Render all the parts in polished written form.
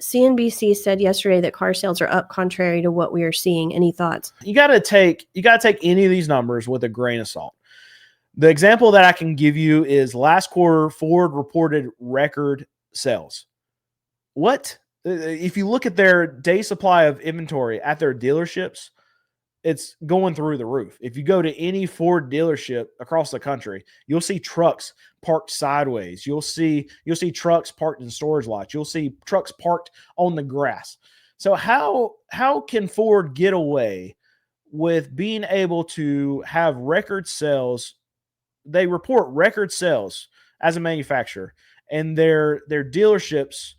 CNBC said yesterday that car sales are up contrary to what we are seeing. Any thoughts? You got to take any of these numbers with a grain of salt. The example that I can give you is last quarter, Ford reported record sales. What? If you look at their day supply of inventory at their dealerships, it's going through the roof. If you go to any Ford dealership across the country, you'll see trucks parked sideways. You'll see trucks parked in storage lots. You'll see trucks parked on the grass. So how can Ford get away with being able to have record sales? They report record sales as a manufacturer, and their dealerships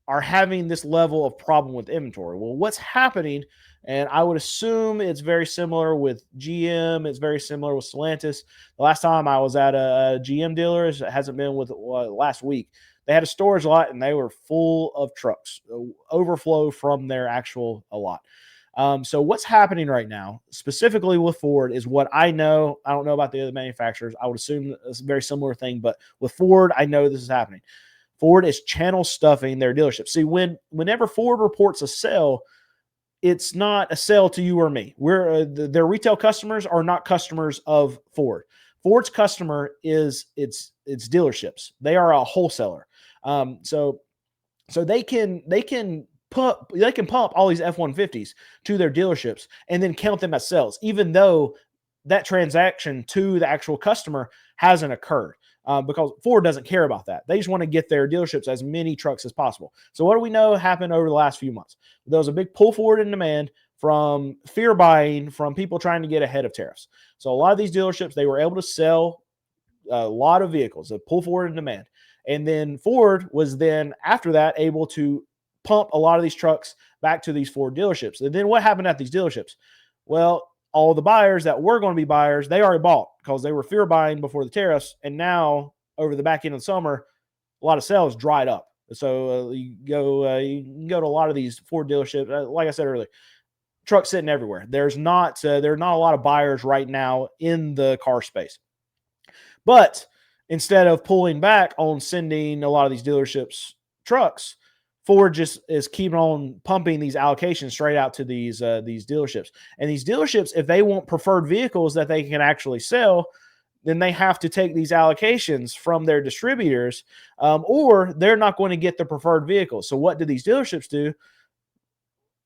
are having this level of problem with inventory. Well, what's happening? And I would assume it's very similar with GM. It's very similar with Stellantis. The last time I was at a GM dealer, it hasn't been with last week. They had a storage lot and they were full of trucks, overflow from their actual lot. So what's happening right now, specifically with Ford, is what I know. I don't know about the other manufacturers. I would assume it's a very similar thing, but with Ford, I know this is happening. Ford is channel stuffing their dealerships. See, whenever Ford reports a sale, it's not a sale to you or me. Their retail customers are not customers of Ford. Ford's customer is its dealerships. They are a wholesaler. So they can pump all these F-150s to their dealerships and then count them as sales, even though that transaction to the actual customer hasn't occurred. Because Ford doesn't care about that. They just want to get their dealerships as many trucks as possible. So what do we know happened over the last few months? There was a big pull forward in demand from fear buying from people trying to get ahead of tariffs. So a lot of these dealerships, they were able to sell a lot of vehicles, a pull forward in demand. And then Ford was then, after that, able to pump a lot of these trucks back to these Ford dealerships. And then what happened at these dealerships? Well, all the buyers that were going to be buyers, they already bought because they were fear buying before the tariffs. And now, over the back end of the summer, a lot of sales dried up. So you can go to a lot of these Ford dealerships. Like I said earlier, trucks sitting everywhere. There are not a lot of buyers right now in the car space. But instead of pulling back on sending a lot of these dealerships trucks, Ford just is keeping on pumping these allocations straight out to these dealerships. And these dealerships, if they want preferred vehicles that they can actually sell, then they have to take these allocations from their distributors, or they're not going to get the preferred vehicles. So what do these dealerships do?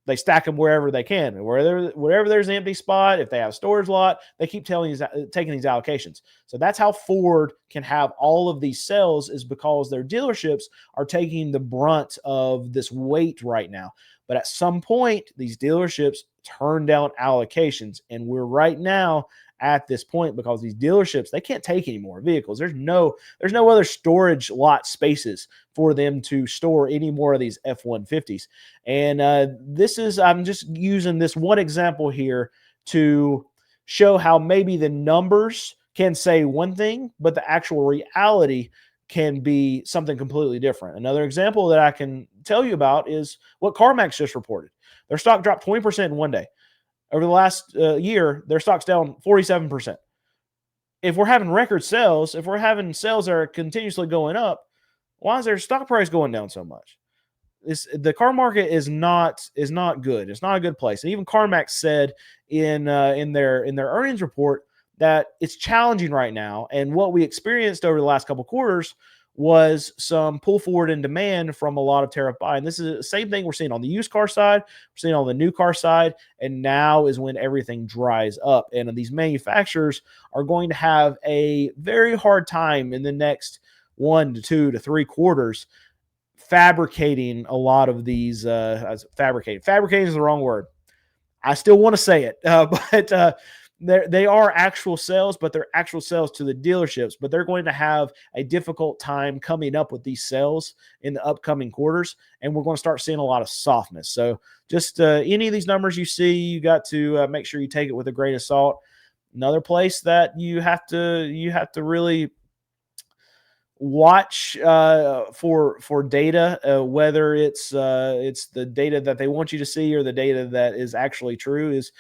They stack them wherever they can. Wherever there's an empty spot, if they have a storage lot, they keep taking these allocations. So that's how Ford can have all of these sales, is because their dealerships are taking the brunt of this weight right now. But at some point, these dealerships turn down allocations, and we're right now at this point because these dealerships, they can't take any more vehicles. There's no other storage lot spaces for them to store any more of these F-150s. And I'm just using this one example here to show how maybe the numbers can say one thing, but the actual reality can be something completely different. Another example that I can tell you about is what CarMax just reported. Their stock dropped 20% in one day. Over the last year, their stock's down 47%. If we're having record sales, if we're having sales that are continuously going up, why is their stock price going down so much? The car market is not good. It's not a good place. And even CarMax said in their earnings report that it's challenging right now. And what we experienced over the last couple of quarters was some pull forward in demand from a lot of tariff buy. And this is the same thing we're seeing on the used car side, we're seeing on the new car side, and now is when everything dries up. And these manufacturers are going to have a very hard time in the next 1 to 2 to 3 quarters fabricating a lot of these. Fabricating is the wrong word. I still want to say it, but they are actual sales, but they're actual sales to the dealerships. But they're going to have a difficult time coming up with these sales in the upcoming quarters, and we're going to start seeing a lot of softness. So just any of these numbers you see, you got to make sure you take it with a grain of salt. Another place that you have to really watch for data, whether it's the data that they want you to see or the data that is actually true, is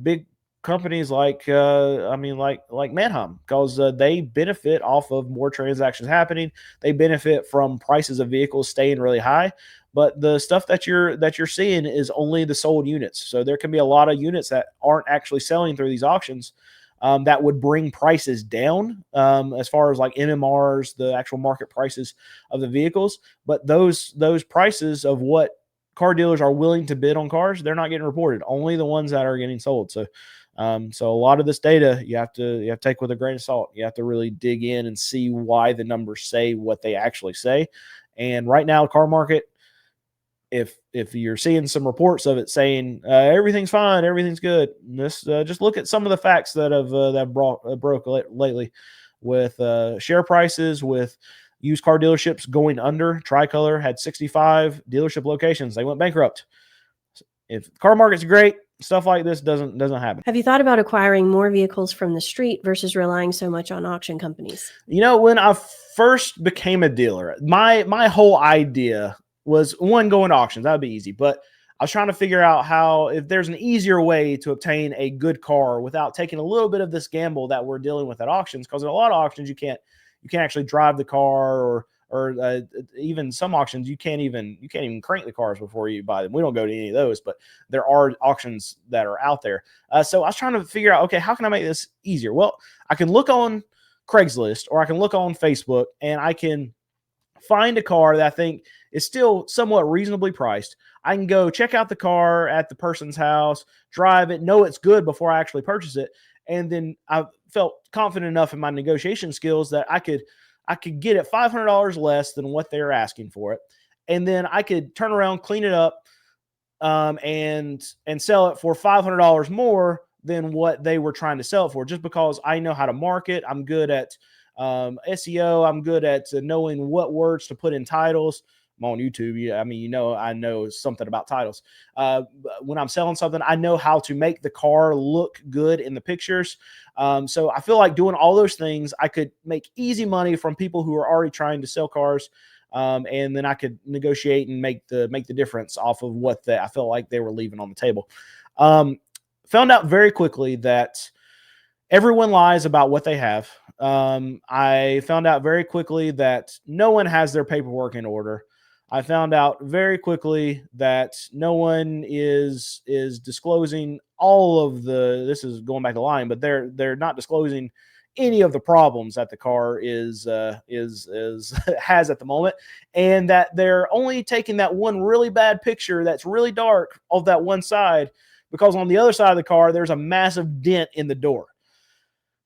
big companies like Manheim, because they benefit off of more transactions happening. They benefit from prices of vehicles staying really high. but the stuff that you're seeing is only the sold units. So there can be a lot of units that aren't actually selling through these auctions, that would bring prices down, as far as like MMRs, the actual market prices of the vehicles. But those prices of what car dealers are willing to bid on cars, they're not getting reported. Only the ones that are getting sold. So, so a lot of this data you have to take with a grain of salt. You have to really dig in and see why the numbers say what they actually say. And right now, car market, if you're seeing some reports of it saying everything's fine, everything's good, just look at some of the facts that have broke lately, with share prices, with used car dealerships going under. Tricolor had 65 dealership locations; they went bankrupt. If the car market's great, stuff like this doesn't happen. Have you thought about acquiring more vehicles from the street versus relying so much on auction companies? When I first became a dealer, my whole idea was, one, going to auctions. That would be easy. But I was trying to figure out if there's an easier way to obtain a good car without taking a little bit of this gamble that we're dealing with at auctions. Because in a lot of auctions, you can't actually drive the car, or even some auctions you can't even crank the cars before you buy them. We don't go to any of those, but there are auctions that are out there. So I was trying to figure out, okay, how can I make this easier? Well, I can look on Craigslist, or I can look on Facebook, and I can find a car that I think is still somewhat reasonably priced. I can go check out the car at the person's house, drive it, know it's good before I actually purchase it. And then I felt confident enough in my negotiation skills that I could get it $500 less than what they're asking for it. And then I could turn around, clean it up, and sell it for $500 more than what they were trying to sell it for, just because I know how to market. I'm good at SEO. I'm good at knowing what words to put in titles. I'm on YouTube. Yeah, I mean, I know something about titles. When I'm selling something, I know how to make the car look good in the pictures. So I feel like doing all those things, I could make easy money from people who are already trying to sell cars. And then I could negotiate and make the difference off of what I felt like they were leaving on the table. Found out very quickly that everyone lies about what they have. I found out very quickly that no one has their paperwork in order. I found out very quickly that no one is disclosing all of this is going back to lying, but they're not disclosing any of the problems that the car is has at the moment, and that they're only taking that one really bad picture that's really dark of that one side, because on the other side of the car there's a massive dent in the door.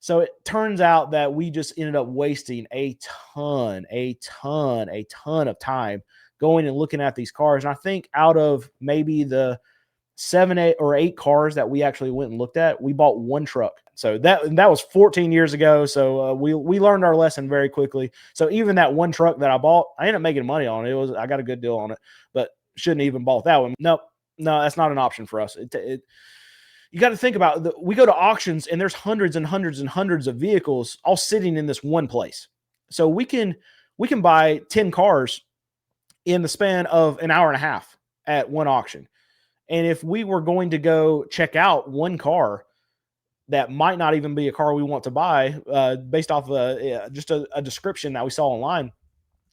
So it turns out that we just ended up wasting a ton of time going and looking at these cars. And I think out of maybe the 7, 8, or 8 cars that we actually went and looked at, we bought one truck. So that was 14 years ago. So we learned our lesson very quickly. So even that one truck that I bought, I ended up making money on it. I got a good deal on it, but shouldn't even bought that one. No, that's not an option for us. You got to think about we go to auctions and there's hundreds and hundreds and hundreds of vehicles all sitting in this one place. So we can buy 10 cars in the span of an hour and a half at one auction. And if we were going to go check out one car that might not even be a car we want to buy, based off of just a description that we saw online,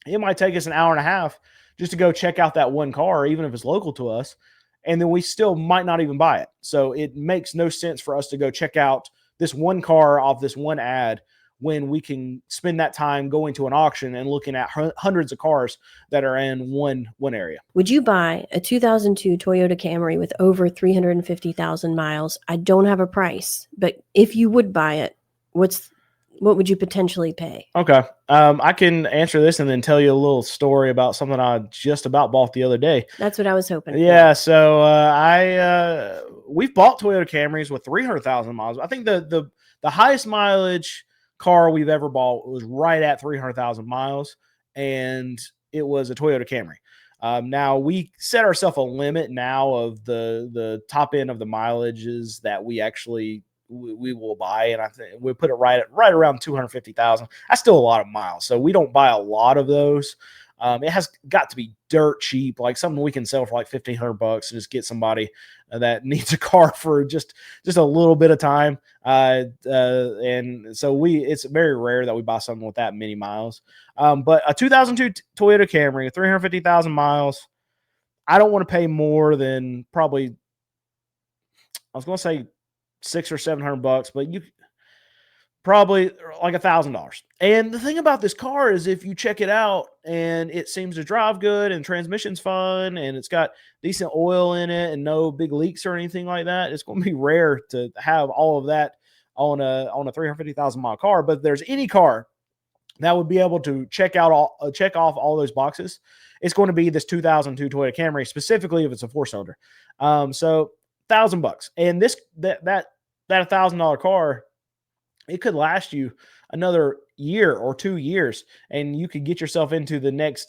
it might take us an hour and a half just to go check out that one car, even if it's local to us. And then we still might not even buy it. So it makes no sense for us to go check out this one car off this one ad when we can spend that time going to an auction and looking at hundreds of cars that are in one area. Would you buy a 2002 Toyota Camry with over 350,000 miles? I don't have a price, but if you would buy it, what would you potentially pay? Okay. I can answer this and then tell you a little story about something I just about bought the other day. That's what I was hoping. Yeah. So we've bought Toyota Camrys with 300,000 miles. I think the highest mileage car we've ever bought was right at 300,000 miles, and it was a Toyota Camry. Now we set ourselves a limit now of the top end of the mileages that we actually we will buy, and I think we put it right around 250,000. That's still a lot of miles, so we don't buy a lot of those. It has got to be dirt cheap, like something we can sell for like $1,500 and just get somebody that needs a car for just a little bit of time. And so it's very rare that we buy something with that many miles. But a 2002 Toyota Camry, 350,000 miles, I don't want to pay more than probably, I was going to say $600 or $700, but you probably like $1,000. And the thing about this car is if you check it out and it seems to drive good and transmission's fun and it's got decent oil in it and no big leaks or anything like that, it's going to be rare to have all of that on a 350,000 mile car. But if there's any car that would be able to check off all those boxes, it's going to be this 2002 Toyota Camry, specifically if it's a 4-cylinder. So $1,000, and that $1,000 car, it could last you another year or 2 years, and you could get yourself into the next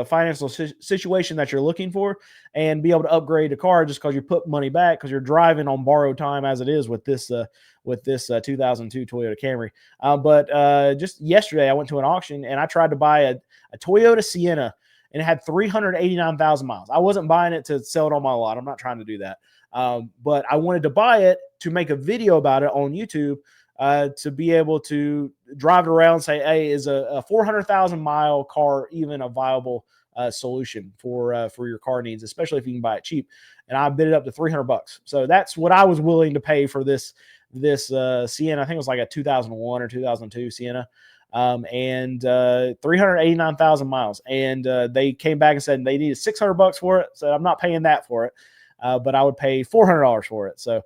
financial situation that you're looking for, and be able to upgrade a car just because you put money back because you're driving on borrowed time as it is with this 2002 Toyota Camry. But just yesterday, I went to an auction and I tried to buy a Toyota Sienna, and it had 389,000 miles. I wasn't buying it to sell it on my lot. I'm not trying to do that. But I wanted to buy it to make a video about it on YouTube, to be able to drive it around and say, hey, is a 400,000 mile car even a viable solution for your car needs, especially if you can buy it cheap. And I bid it up to $300. So that's what I was willing to pay for this Sienna. I think it was like a 2001 or 2002 Sienna. And 389,000 miles. And they came back and said they needed $600 for it. So I'm not paying that for it. But I would pay $400 for it. So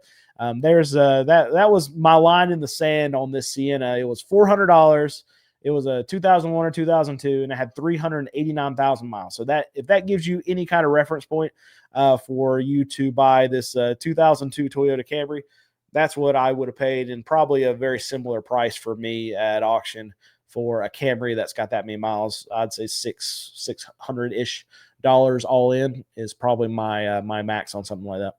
there's that was my line in the sand on this Sienna. It was $400. It was a 2001 or 2002, and it had 389,000 miles. So that, if that gives you any kind of reference point for you to buy this 2002 Toyota Camry, that's what I would have paid, and probably a very similar price for me at auction for a Camry that's got that many miles. I'd say $600-ish all in is probably my max on something like that.